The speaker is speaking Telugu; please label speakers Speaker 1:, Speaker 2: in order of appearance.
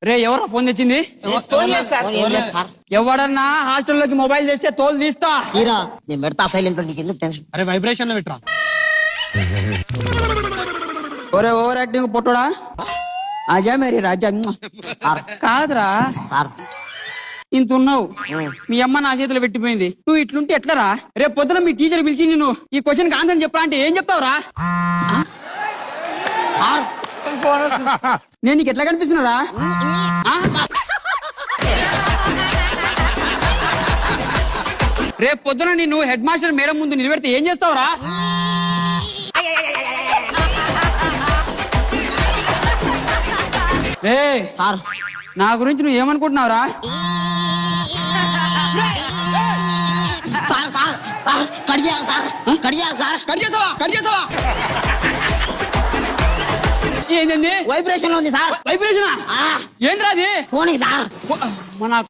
Speaker 1: రే ఎవరా ఫోన్ తెచ్చింది? ఎవడన్నా హాస్టల్లోకి మొబైల్ చేస్తే తోలు తీస్తా.
Speaker 2: హీరా నేను పెడతా సైలెంట్ నీకు ఎందుకు టెన్షన్?
Speaker 3: అరే వైబ్రేషన్ లో పెట్టరా.
Speaker 1: ఒరే ఓవర్ యాక్టింగ్ పొట్టోడా. ఆజా మేరీ రాజా. కాదురా
Speaker 2: సార్
Speaker 1: ఇంత ఉన్నావు, మీ అమ్మ నా చేతిలో పెట్టిపోయింది, నువ్వు ఇట్లుంటే ఎట్లరా? రేపు పొద్దున మీ టీచర్ పిలిచి నేను ఈ క్వశ్చన్ ఆన్సర్ చెప్పరా అంటే ఏం చెప్తావురా? నేను నీకు ఎట్లా కనిపిస్తున్నదా? రేపు పొద్దున నేను హెడ్ మాస్టర్ మేడం ముందు నిలబెడితే ఏం చేస్తావురా? రే
Speaker 2: సార్
Speaker 1: నా గురించి నువ్వు ఏమనుకుంటున్నావురా?
Speaker 2: సార్ సార్ సార్ కట్ చేయాలి సార్, కట్ చేయాలి సార్.
Speaker 1: కట్ చేసావా? కట్ చేసావా? ఏంటండి
Speaker 2: వైబ్రేషన్ లో ఉంది సార్.
Speaker 1: వైబ్రేషనా? ఏంద్రా అది?
Speaker 2: Phone sir.
Speaker 1: మన